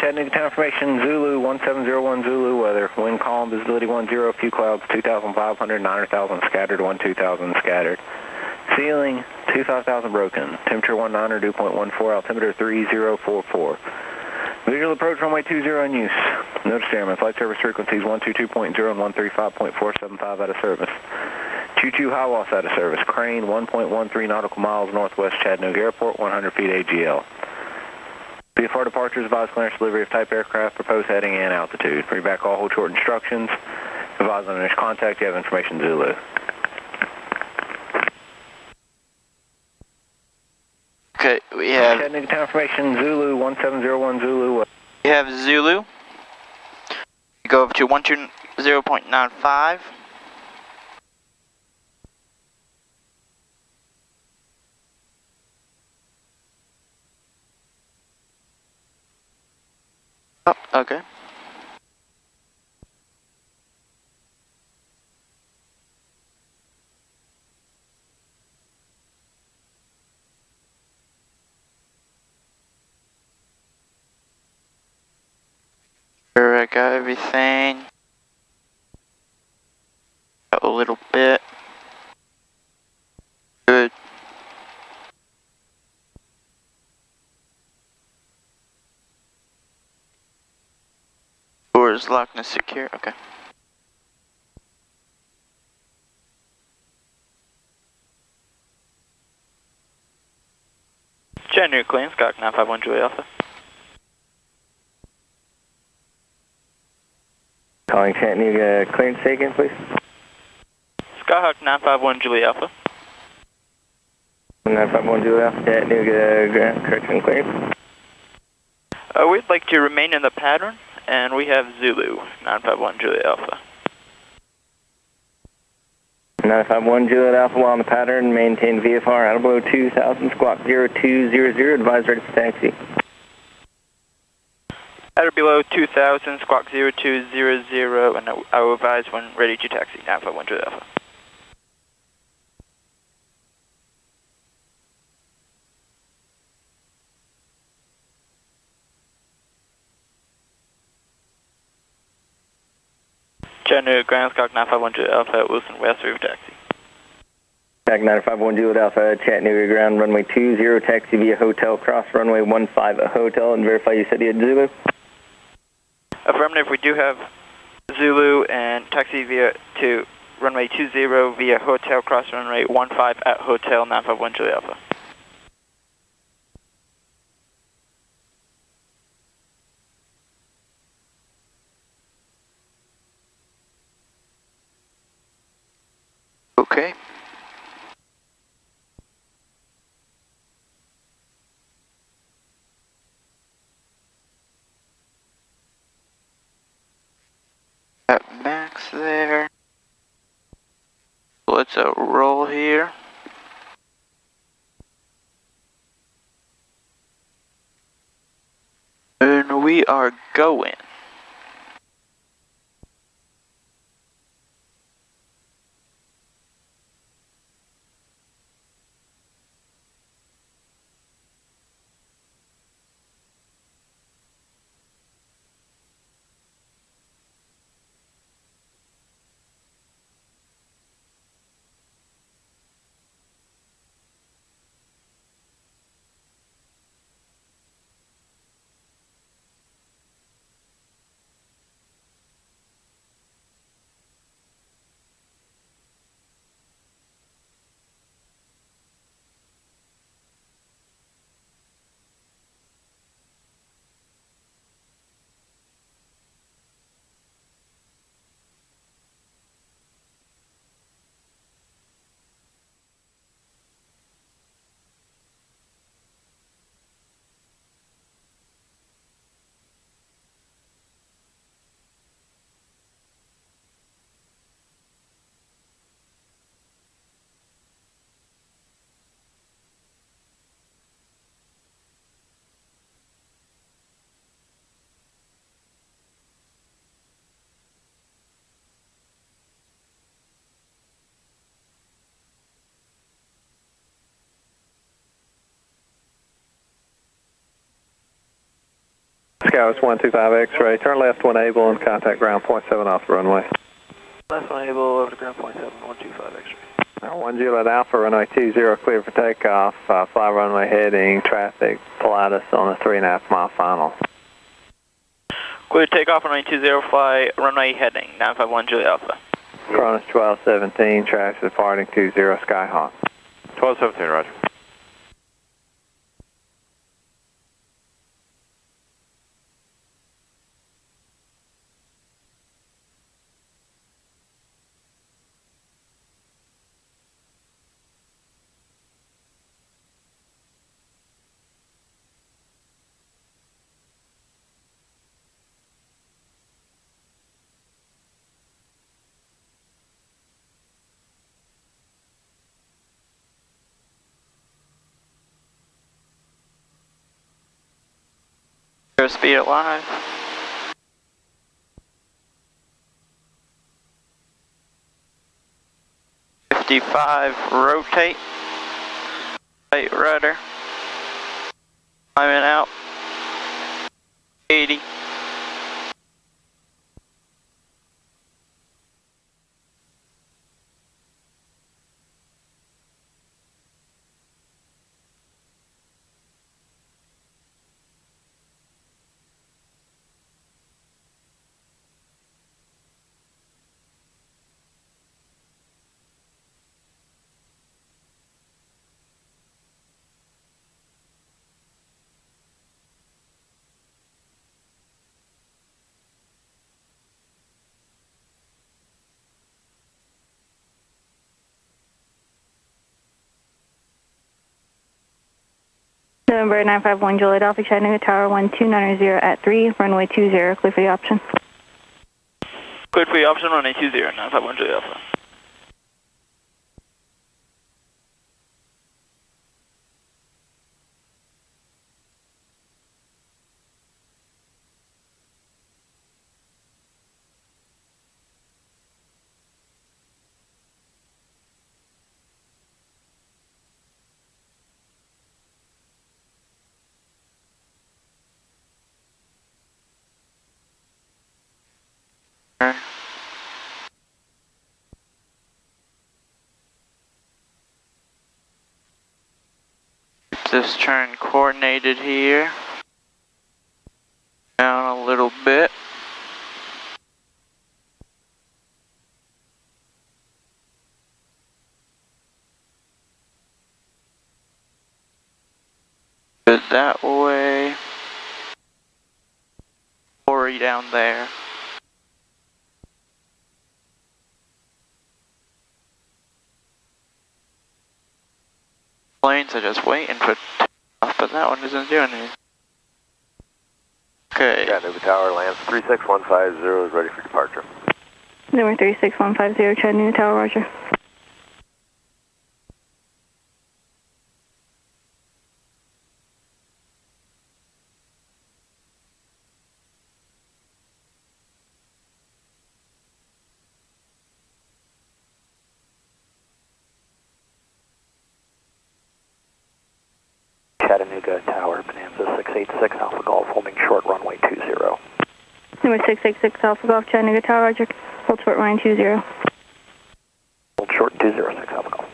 Chattanooga Town Information, Zulu 1701 Zulu, weather, wind calm, visibility 10, few clouds, 2,500, 900,000 scattered, 2,000 scattered. Ceiling, 25,000 broken, temperature 19, dew point 14, altimeter 3044. Visual approach runway 20 in use. Notice airman, flight service frequencies 122.0 and 135.475 out of service. Choo-choo Hiawass out of service. Crane 1.13 nautical miles northwest Chattanooga Airport, 100 feet AGL. VFR departures, advise clearance delivery of type aircraft, proposed heading and altitude. Bring back all hold short instructions. Advise on initial contact, you have information Zulu. Okay, we have... Chattanooga Town Information, Zulu 1701 Zulu. We have Zulu. We go up to 120.95. Oh, okay. Sure, I got everything. Got a little bit. Good. Door is locked and secure. Okay. Chattanooga clean, Skyhawk 951 Julia Alpha. Calling Chattanooga clearance taken, please. Skyhawk 951 Julia Alpha. 951 Julia Alpha, Chattanooga correction clearance. We'd like to remain in the pattern, and we have Zulu 951 Julia Alpha. 951 Juliet Alpha while on the pattern, maintain VFR out of below 2000, squawk 0200, advise ready for taxi. At or below 2000, squawk 0200, and I will advise when ready to taxi, 951 Juliet Alpha. Chattanooga ground, squawk 951 Juliet Alpha at Wilson West, ready for taxi. Back 951 Juliet Alpha, Chattanooga ground, runway 20, taxi via hotel, cross runway 15 hotel, and verify you said you had Zulu. Affirmative, we do have Zulu and taxi via to runway 20 via hotel, cross runway 15 at hotel 951 Juliet Alpha. Okay. Got Max there. Let's roll here. And we are going. Callis 125 X-ray. Turn left when able and contact ground point 7 off the runway. Left when able over to ground point 7, 125 X-ray. 1 Juliet Alpha, runway 20, clear for takeoff. Fly runway heading, traffic, Pilatus on a 3.5 mile final. Clear takeoff, runway 20, fly runway heading, 951 Juliet Alpha. Cronus 1217, traffic departing 20, Skyhawk. 1217, roger. Speed alive. .55, rotate. Right rudder. Climbing out. 80. November 951 Juliet Alpha, Chattanooga Tower 1290 at 3, runway 20, clear for the option. Clear for the option, runway 20, 951 Juliet Alpha. This turn coordinated here. Down a little bit. Good that way. Quarry down there. Planes are just waiting for takeoff, but that one isn't doing anything. Okay. Chattanooga Tower lands 36150 is ready for departure. Number 36150, Chattanooga Tower, roger. Chattanooga Tower, Bonanza 686 Alpha Golf, holding short runway 20. Number 686 Alpha Golf, Chattanooga Tower, roger. Hold short runway 20. Hold short 206 Alpha Golf.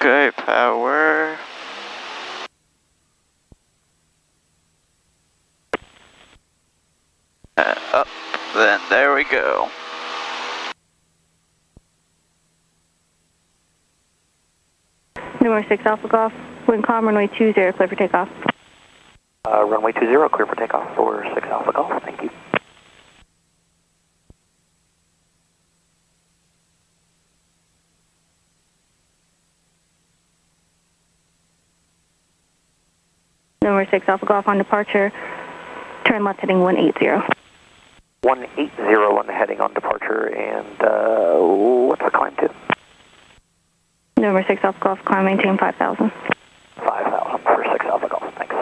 Okay, power. Up, then there we go. Number 6 Alpha Golf, wind calm, runway 20, clear for takeoff. Runway 20, clear for takeoff for 6 Alpha Golf, thank you. Number 6 Alpha Golf on departure, turn left heading 180. 180 on the heading on departure, and what's the climb to? November 6 Alpha Golf, climb maintain 5,000. 5,000 for 6 Alpha Golf, thanks.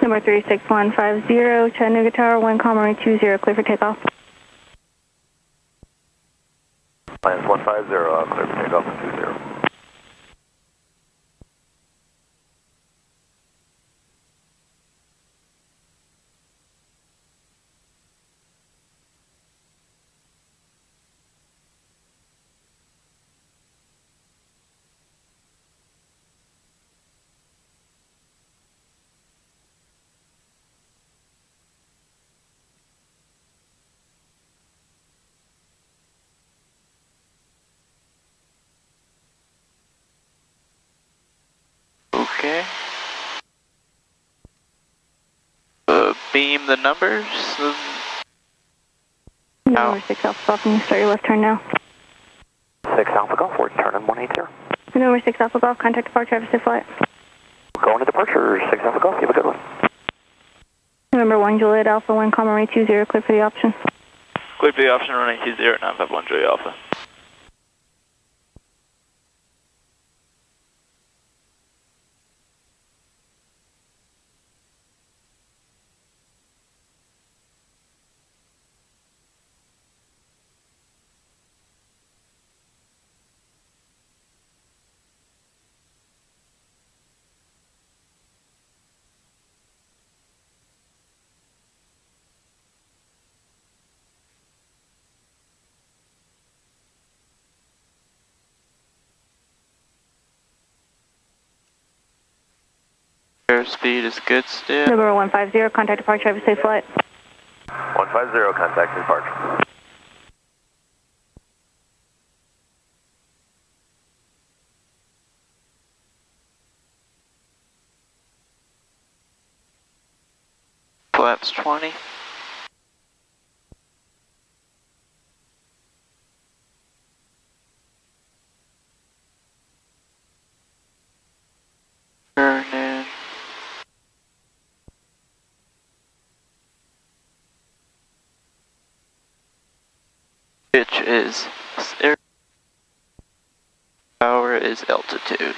Number 36150, Chattanooga Tower, wind calm runway 20, clear for takeoff. Minus 150, clear for takeoff and 20. Okay. Beam the numbers. Number 6 Alpha Golf, can you start your left turn now? 6 Alpha Golf, we're turning 180. Number 6 Alpha Golf, contact departure, have a safe flight. Going to departure, 6 Alpha Golf, you have a good one. November 1 Juliet Alpha, wind calm runway 20, clear for the option. Clear for the option, running 20 at 951 Julia Alpha. Airspeed is good still. Number 150, contact departure, have a safe flight. 150, contact departure. Flaps 20. Turn in. Pitch is air. Power is altitude.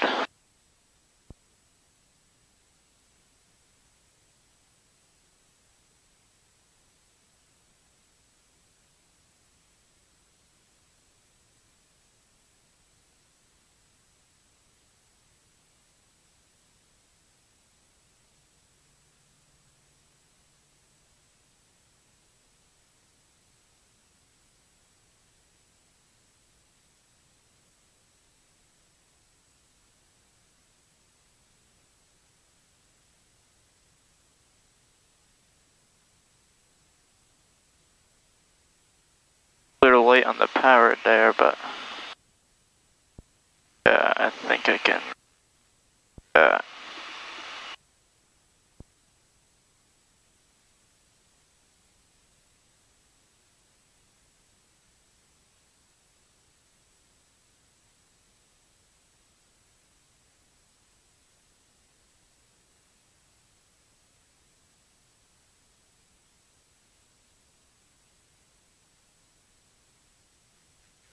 A little late on the power there, but yeah, I think I can.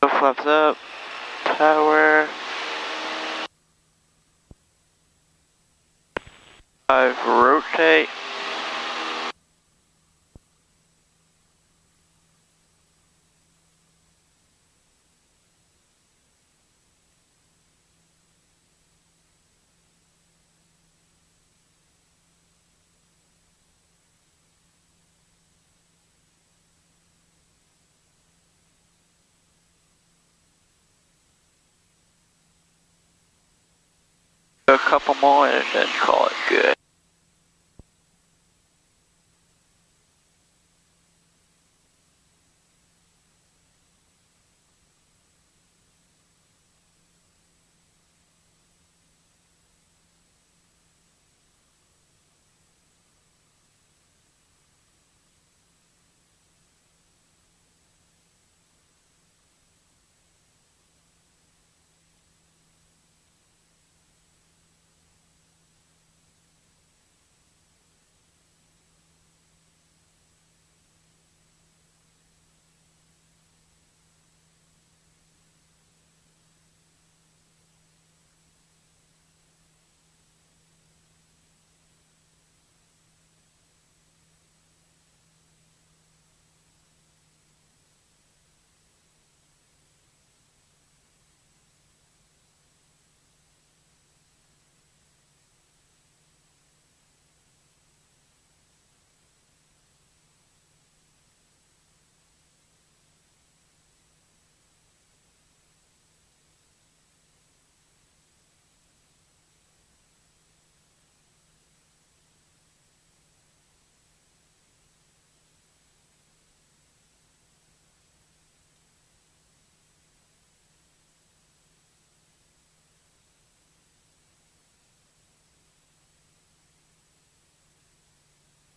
Flaps up, power. rotate. A couple more and then call it good.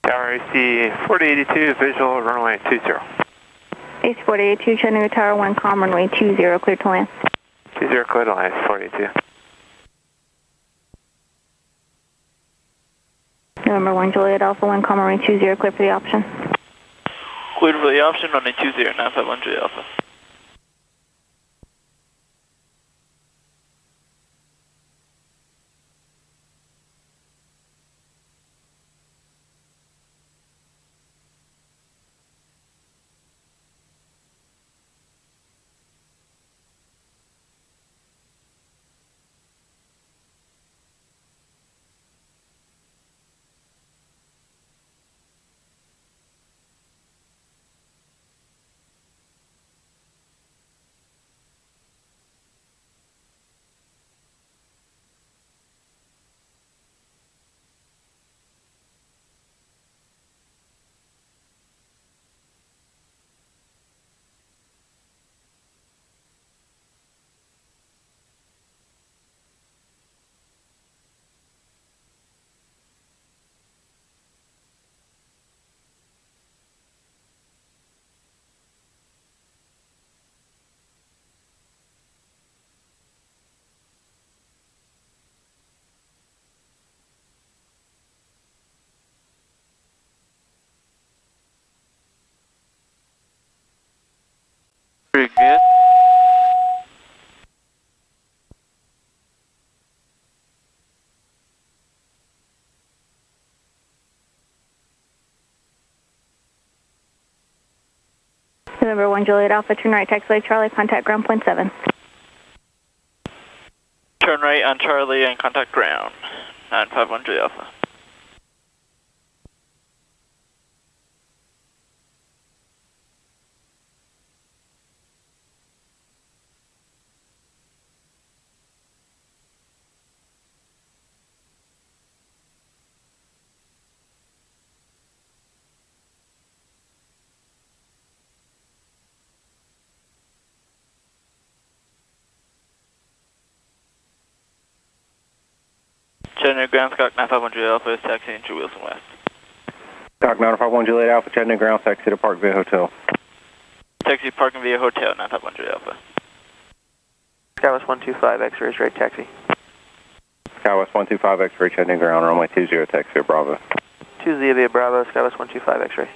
Tower AC 4082, visual runway 20. AC 4082, Chattanooga Tower 1, com, runway 20, clear to land. 20, clear to land, 42. November 1, Juliet Alpha 1, com, runway 20, clear for the option. Cleared for the option, runway 20, 951 Juliet Alpha. Pretty good. November 1, Juliet Alpha, turn right, taxi Charlie, contact ground point 7. Turn right on Charlie and contact ground. 951 Juliet Alpha. Chattanooga ground, Scott 951 Juliet Alpha is taxiing to Wilson West. Doc 951 Juliet Alpha, Chattanooga ground, taxi to Parkview Hotel. Taxi parking via hotel, 951 Juliet Alpha. Skywest 125, X-ray straight taxi. Skywest 125 X-ray, Chattanooga ground, runway 20, taxi to Bravo. 20 via Bravo, Skywest 125 X-ray.